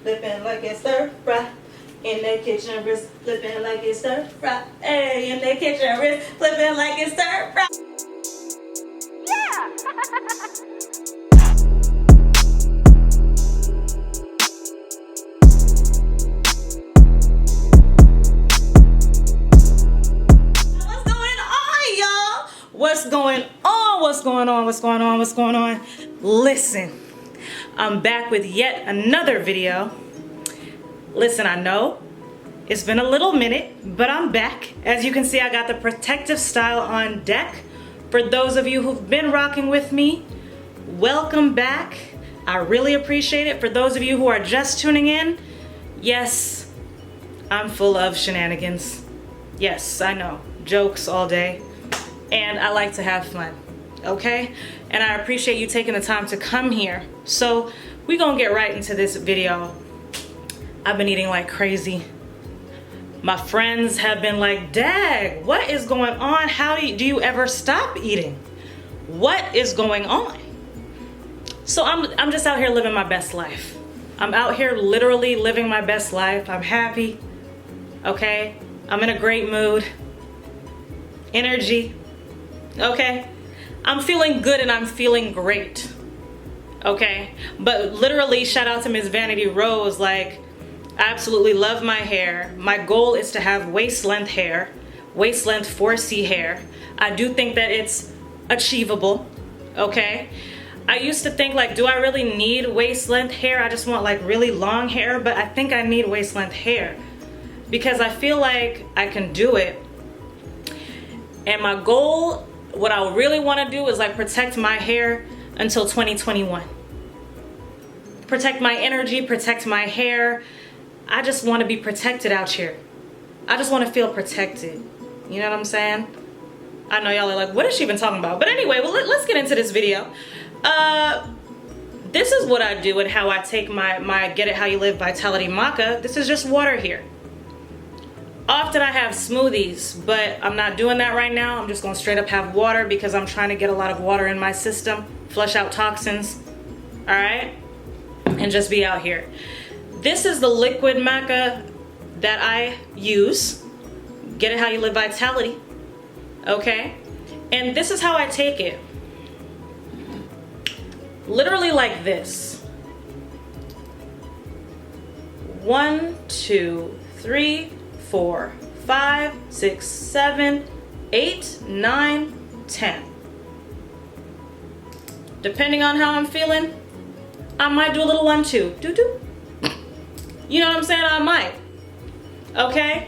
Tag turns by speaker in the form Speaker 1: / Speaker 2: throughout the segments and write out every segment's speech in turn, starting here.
Speaker 1: flipping like it's stir fry. In the kitchen, wrist flipping like it's stir fry. Hey, in the kitchen, wrist flipping like it's stir fry. Yeah. What's going on? What's going on? What's going on? What's going on? Listen, I'm back with yet another video. Listen, I know it's been a little minute, but I'm back. As you can see, I got the protective style on deck. For those of you who've been rocking with me, welcome back. I really appreciate it. For those of you who are just tuning in, yes, I'm full of shenanigans. Yes, I know, jokes all day. And I like to have fun, okay? And I appreciate you taking the time to come here. So we're gonna get right into this video. I've been eating like crazy. My friends have been like, Dag, what is going on? How do you ever stop eating? What is going on? So I'm just out here living my best life. I'm out here literally living my best life. I'm happy, okay? I'm in a great mood, energy. Okay, I'm feeling good and I'm feeling great. Okay, but literally shout out to Miss Vanity Rose. Like, I absolutely love my hair. My goal is to have waist length hair, waist length 4C hair. I do think that it's achievable. Okay, I used to think like, do I really need waist length hair? I just want like really long hair, but I think I need waist length hair because I feel like I can do it. And my goal, what I really want to do is like protect my hair until 2021. Protect my energy, protect my hair. I just want to be protected out here. I just want to feel protected. You know what I'm saying? I know y'all are like, what is she even talking about? But anyway, well, let's get into this video. This is what I do and how I take my Get It How You Live Vitality Maca. This is just water here. Often I have smoothies, but I'm not doing that right now. I'm just gonna straight up have water because I'm trying to get a lot of water in my system, flush out toxins, all right? And just be out here. This is the liquid maca that I use. Get It How You Live Vitality, okay? And this is how I take it. Literally like this. 1, 2, 3, 4, 5, 6, 7, 8, 9, 10. Depending on how I'm feeling, I might do a little 1, 2. Doo-doo. You know what I'm saying? I might. Okay?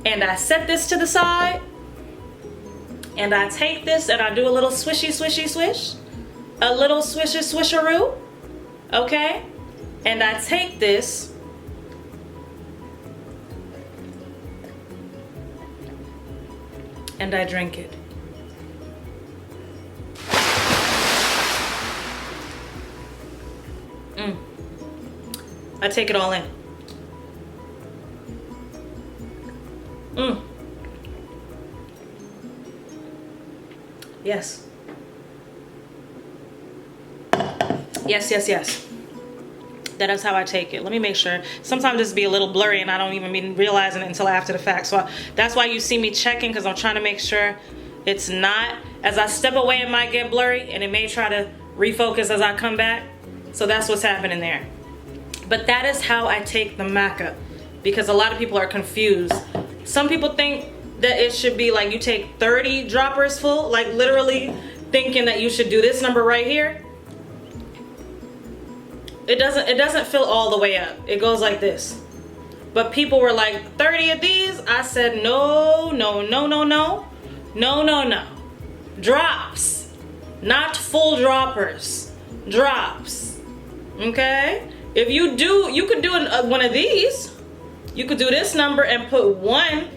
Speaker 1: And I set this to the side. And I take this and I do a little swishy, swishy, swish. A little swisher, swisheroo. Okay? And I take this and I drink it. I take it all in. Yes. Yes, yes, yes. That is how I take it. Let me make sure. Sometimes this be a little blurry and I don't even be realizing it until after the fact. So that's why you see me checking, because I'm trying to make sure it's not. As I step away, it might get blurry and it may try to refocus as I come back. So that's what's happening there. But that is how I take the maca, because a lot of people are confused. Some people think that it should be like you take 30 droppers full, like literally thinking that you should do this number right here. It doesn't fill all the way up. It goes like this. But people were like, 30 of these? I said, no, no, no, no, no. No, no, no. Drops. Not full droppers. Drops. Okay? If you do, you could do one of these. You could do this number and put 1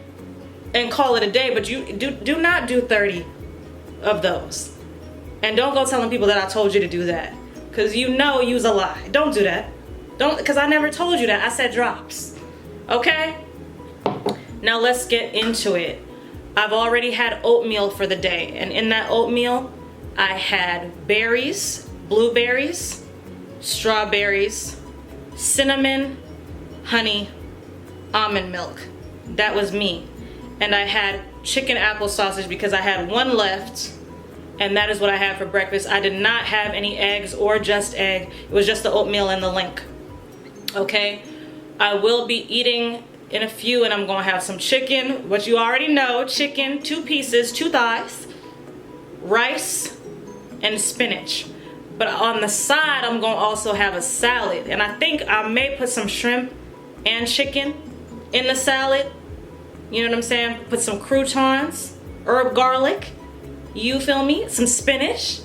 Speaker 1: and call it a day. But you do not do 30 of those. And don't go telling people that I told you to do that. Because you know you's a lie. Don't do that. Don't, because I never told you that. I said drops. Okay? Now let's get into it. I've already had oatmeal for the day. And in that oatmeal, I had berries, blueberries, strawberries, cinnamon, honey, almond milk. That was me. And I had chicken apple sausage because I had one left, and that is what I had for breakfast. I did not have any eggs or just egg. It was just the oatmeal and the link. Okay, I will be eating in a few, and I'm gonna have some chicken, what you already know, chicken, 2 pieces, 2 thighs, rice, and spinach. But on the side, I'm gonna also have a salad, and I think I may put some shrimp and chicken in the salad. You know what I'm saying? Put some croutons, herb garlic, you feel me? Some spinach.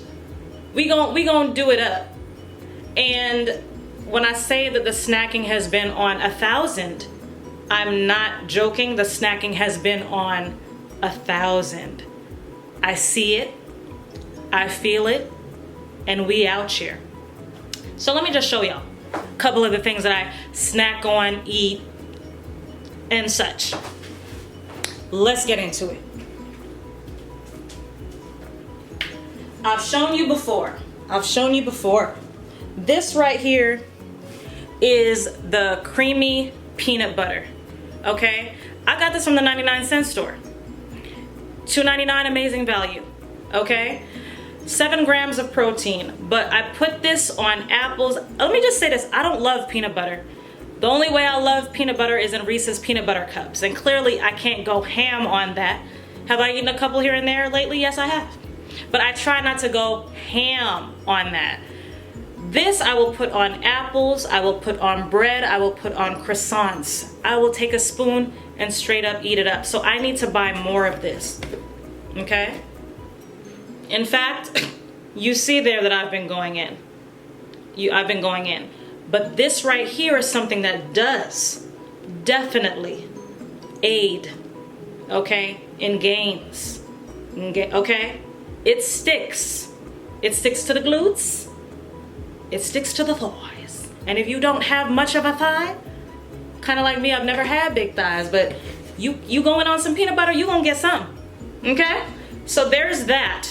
Speaker 1: We gon' do it up. And when I say that the snacking has been on 1,000, I'm not joking. The snacking has been on 1,000. I see it, I feel it, and we out here. So let me just show y'all a couple of the things that I snack on, eat, and such. Let's get into it. I've shown you before. This right here is the creamy peanut butter. Okay, I got this from the 99-cent store. $2.99, amazing value. Okay, 7 grams of protein, but I put this on apples. Let me just say this, I don't love peanut butter. The only way I love peanut butter is in Reese's peanut butter cups, and clearly I can't go ham on that. Have I eaten a couple here and there lately? Yes, I have. But I try not to go ham on that. This I will put on apples, I will put on bread, I will put on croissants. I will take a spoon and straight up eat it up. So I need to buy more of this, okay? In fact, you see there that I've been going in. But this right here is something that does definitely aid, okay, in gains, okay? It sticks. It sticks to the glutes. It sticks to the thighs. And if you don't have much of a thigh, kind of like me, I've never had big thighs, but you go in on some peanut butter, you gonna get some, okay? So there's that.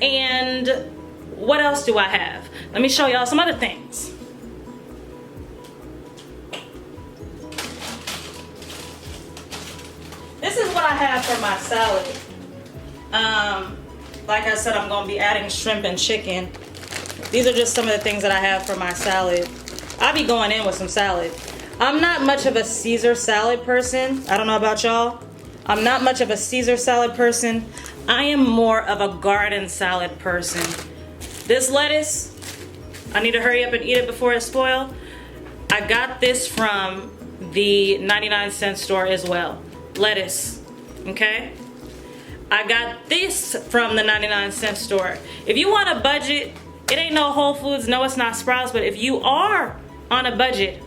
Speaker 1: And what else do I have? Let me show y'all some other things. This is what I have for my salad. Like I said, I'm gonna be adding shrimp and chicken. These are just some of the things that I have for my salad. I'll be going in with some salad. I'm not much of a Caesar salad person. I don't know about y'all. I'm not much of a Caesar salad person. I am more of a garden salad person. This lettuce, I need to hurry up and eat it before it spoils. I got this from the 99-cent store as well. Lettuce, okay? I got this from the 99-cent store. If you want a budget, it ain't no Whole Foods, no it's not Sprouts, but if you are on a budget,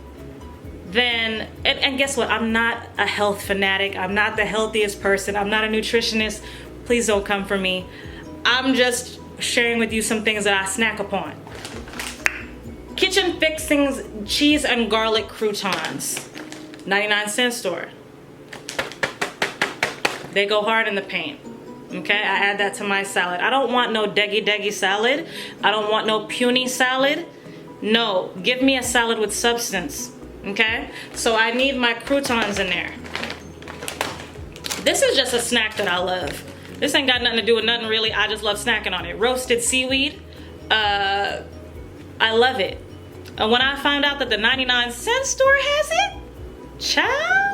Speaker 1: then, and guess what, I'm not a health fanatic, I'm not the healthiest person, I'm not a nutritionist, please don't come for me. I'm just sharing with you some things that I snack upon. Kitchen Fixings cheese and garlic croutons, 99-cent store. They go hard in the paint. Okay, I add that to my salad. I don't want no deggy salad. I don't want no puny salad. No, give me a salad with substance. Okay, so I need my croutons in there. This is just a snack that I love. This ain't got nothing to do with nothing really. I just love snacking on it. Roasted seaweed. I love it. And when I found out that the 99-cent store has it, child.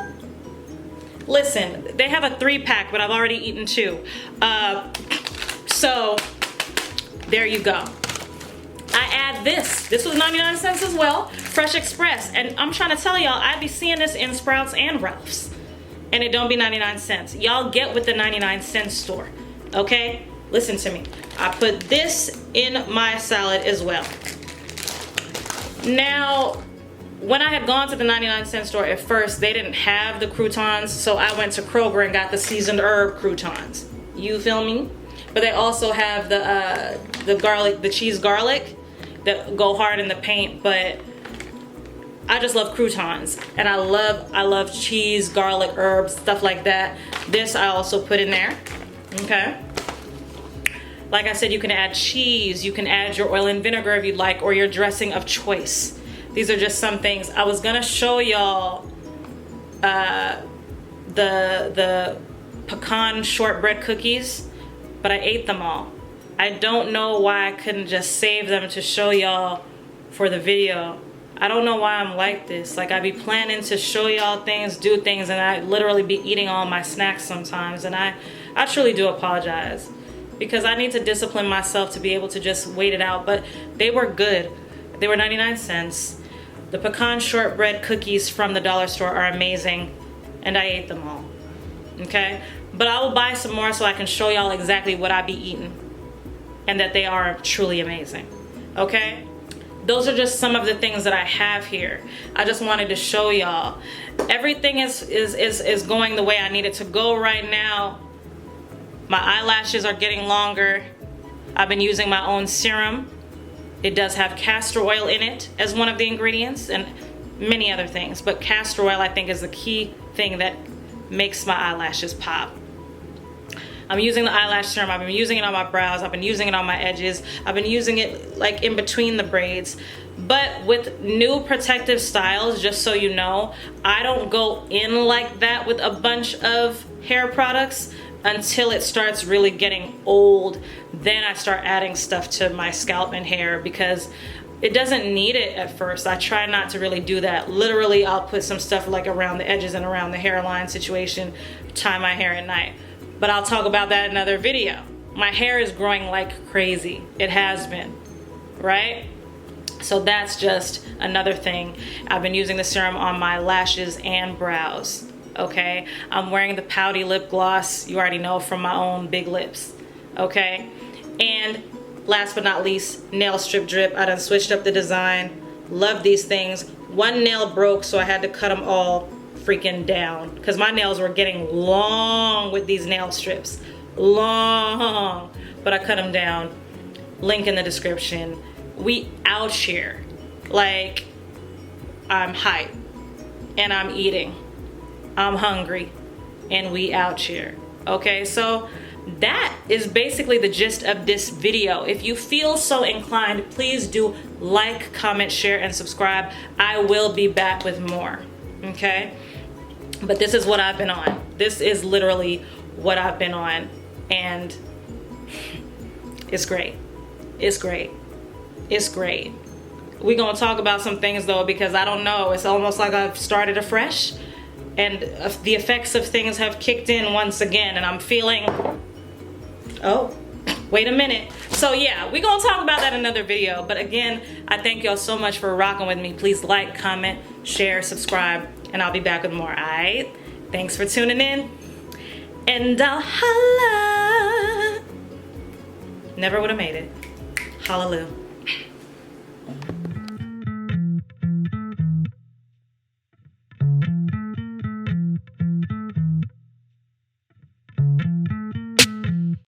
Speaker 1: Listen, they have a 3-pack, but I've already eaten 2. So there you go. I add this. This was 99 cents as well. Fresh Express. And I'm trying to tell y'all, I be seeing this in Sprouts and Ralph's. And it don't be 99 cents. Y'all get with the 99-cent store. Okay? Listen to me. I put this in my salad as well. Now, when I had gone to the 99-cent store at first, they didn't have the croutons, so I went to Kroger and got the seasoned herb croutons. You feel me? But they also have the garlic, the cheese garlic that go hard in the paint, but I just love croutons. And I love cheese, garlic, herbs, stuff like that. This I also put in there, okay? Like I said, you can add cheese, you can add your oil and vinegar if you'd like, or your dressing of choice. These are just some things. I was gonna show y'all the pecan shortbread cookies, but I ate them all. I don't know why I couldn't just save them to show y'all for the video. I don't know why I'm like this. Like, I be planning to show y'all things, do things, and I literally be eating all my snacks sometimes, and I truly do apologize, because I need to discipline myself to be able to just wait it out. But they were good. They were 99 cents. The pecan shortbread cookies from the dollar store are amazing, and I ate them all, okay? But I will buy some more so I can show y'all exactly what I be eating, and that they are truly amazing, okay? Those are just some of the things that I have here. I just wanted to show y'all. Everything is going the way I need it to go right now. My eyelashes are getting longer. I've been using my own serum. It does have castor oil in it as one of the ingredients, and many other things, but castor oil I think is the key thing that makes my eyelashes pop. I'm using the eyelash serum. I've been using it on my brows. I've been using it on my edges. I've been using it like in between the braids. But with new protective styles, just so you know, I don't go in like that with a bunch of hair products until it starts really getting old. Then I start adding stuff to my scalp and hair, because it doesn't need it at first. I try not to really do that. Literally, I'll put some stuff like around the edges and around the hairline situation, tie my hair at night. But I'll talk about that in another video. My hair is growing like crazy. It has been, right? So that's just another thing. I've been using the serum on my lashes and brows, okay? I'm wearing the pouty lip gloss, you already know, from my own big lips, okay? And last but not least, nail strip drip. I done switched up the design. Love these things. One nail broke, so I had to cut them all freaking down, because my nails were getting long with these nail strips. Long. But I cut them down. Link in the description. We out here. Like, I'm hyped. And I'm eating. I'm hungry. And we out here. Okay, so that is basically the gist of this video. If you feel so inclined, please do like, comment, share, and subscribe. I will be back with more, okay? But this is what I've been on. This is literally what I've been on, and it's great. It's great. It's great. We're gonna talk about some things though, because I don't know, it's almost like I've started afresh, and the effects of things have kicked in once again, and I'm feeling, oh, wait a minute. So yeah, we're gonna talk about that in another video. But again, I thank y'all so much for rocking with me. Please like, comment, share, subscribe, and I'll be back with more, alright? Thanks for tuning in, and I'll holla. Never would have made it. Hallelujah.